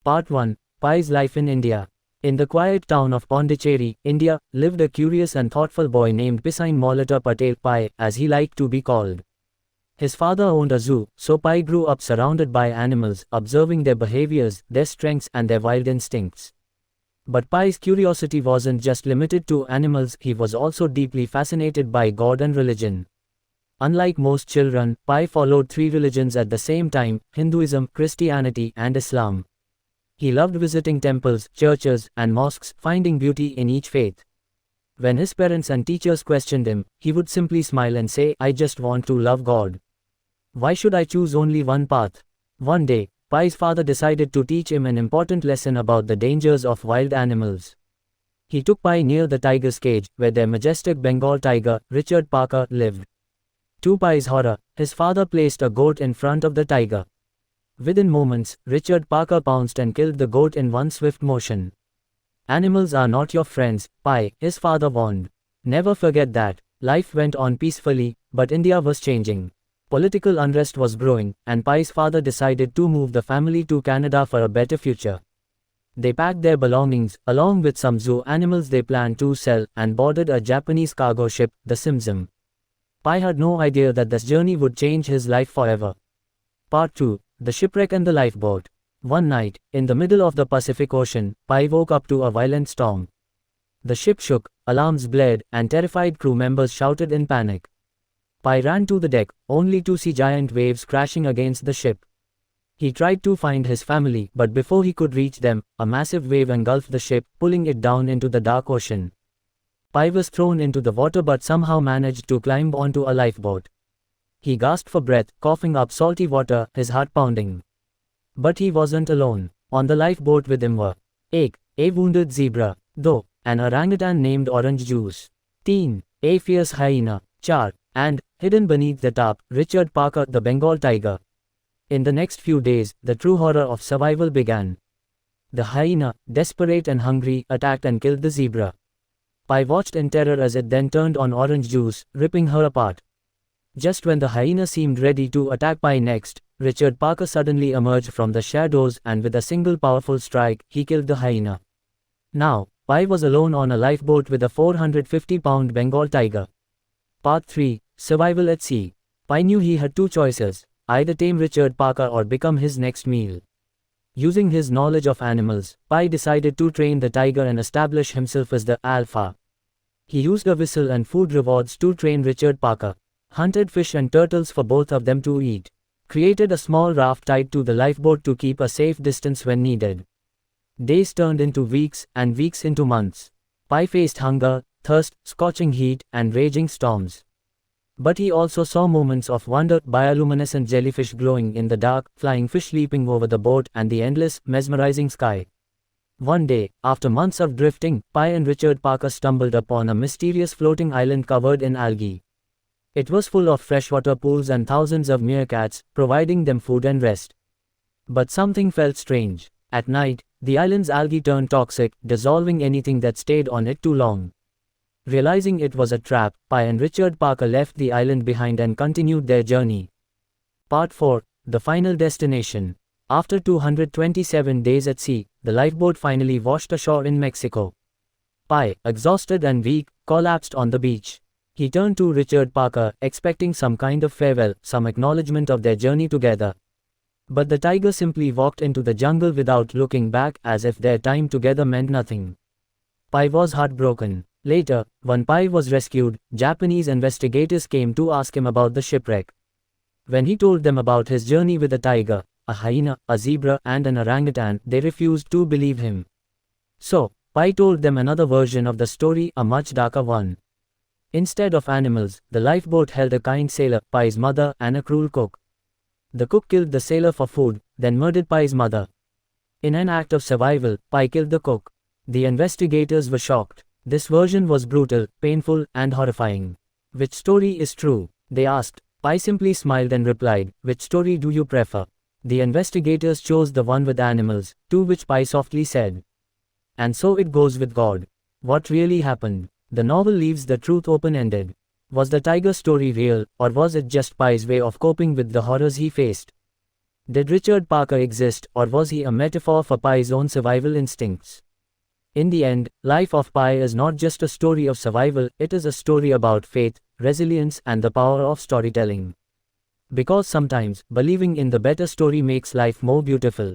Part 1. Pi's life in India. In the quiet town of Pondicherry, India, lived a curious and thoughtful boy named Pisain Maulata Patel Pi, as he liked to be called. His father owned a zoo, so Pi grew up surrounded by animals, observing their behaviors, their strengths and their wild instincts. But Pi's curiosity wasn't just limited to animals, he was also deeply fascinated by God and religion. Unlike most children, Pi followed three religions at the same time: Hinduism, Christianity and Islam. He loved visiting temples, churches, and mosques, finding beauty in each faith. When his parents and teachers questioned him, he would simply smile and say, "I just want to love God. Why should I choose only one path?" One day, Pi's father decided to teach him an important lesson about the dangers of wild animals. He took Pi near the tiger's cage, where their majestic Bengal tiger, Richard Parker, lived. To Pi's horror, his father placed a goat in front of the tiger. Within moments, Richard Parker pounced and killed the goat in one swift motion. "Animals are not your friends, Pi," his father warned. "Never forget that." Life went on peacefully, but India was changing. Political unrest was growing, and Pi's father decided to move the family to Canada for a better future. They packed their belongings, along with some zoo animals they planned to sell, and boarded a Japanese cargo ship, the Simsum. Pi had no idea that this journey would change his life forever. Part 2. The Shipwreck and the Lifeboat. One night, in the middle of the Pacific Ocean, Pi woke up to a violent storm. The ship shook, alarms blared, and terrified crew members shouted in panic. Pi ran to the deck, only to see giant waves crashing against the ship. He tried to find his family, but before he could reach them, a massive wave engulfed the ship, pulling it down into the dark ocean. Pi was thrown into the water but somehow managed to climb onto a lifeboat. He gasped for breath, coughing up salty water, his heart pounding. But he wasn't alone. On the lifeboat with him were Ek, a wounded zebra; Do, an orangutan named Orange Juice; Teen, a fierce hyena; Char, and, hidden beneath the tarp, Richard Parker, the Bengal tiger. In the next few days, the true horror of survival began. The hyena, desperate and hungry, attacked and killed the zebra. Pi watched in terror as it then turned on Orange Juice, ripping her apart. Just when the hyena seemed ready to attack Pi next, Richard Parker suddenly emerged from the shadows and with a single powerful strike, he killed the hyena. Now, Pi was alone on a lifeboat with a 450-pound Bengal tiger. Part 3. Survival at Sea. Pi knew he had two choices: either tame Richard Parker or become his next meal. Using his knowledge of animals, Pi decided to train the tiger and establish himself as the alpha. He used a whistle and food rewards to train Richard Parker. Hunted fish and turtles for both of them to eat. Created a small raft tied to the lifeboat to keep a safe distance when needed. Days turned into weeks, and weeks into months. Pi faced hunger, thirst, scorching heat, and raging storms. But he also saw moments of wonder: bioluminescent jellyfish glowing in the dark, flying fish leaping over the boat, and the endless, mesmerizing sky. One day, after months of drifting, Pi and Richard Parker stumbled upon a mysterious floating island covered in algae. It was full of freshwater pools and thousands of meerkats, providing them food and rest. But something felt strange. At night, the island's algae turned toxic, dissolving anything that stayed on it too long. Realizing it was a trap, Pi and Richard Parker left the island behind and continued their journey. Part 4. The Final Destination. After 227 days at sea, the lifeboat finally washed ashore in Mexico. Pi, exhausted and weak, collapsed on the beach. He turned to Richard Parker, expecting some kind of farewell, some acknowledgement of their journey together. But the tiger simply walked into the jungle without looking back, as if their time together meant nothing. Pi was heartbroken. Later, when Pi was rescued, Japanese investigators came to ask him about the shipwreck. When he told them about his journey with a tiger, a hyena, a zebra, and an orangutan, they refused to believe him. So, Pi told them another version of the story, a much darker one. Instead of animals, the lifeboat held a kind sailor, Pi's mother, and a cruel cook. The cook killed the sailor for food, then murdered Pi's mother. In an act of survival, Pi killed the cook. The investigators were shocked. This version was brutal, painful, and horrifying. "Which story is true?" they asked. Pi simply smiled and replied, "Which story do you prefer?" The investigators chose the one with animals, to which Pi softly said, "And so it goes with God." What really happened? The novel leaves the truth open-ended. Was the tiger story real, or was it just Pi's way of coping with the horrors he faced? Did Richard Parker exist, or was he a metaphor for Pi's own survival instincts? In the end, Life of Pi is not just a story of survival, it is a story about faith, resilience, and the power of storytelling. Because sometimes, believing in the better story makes life more beautiful.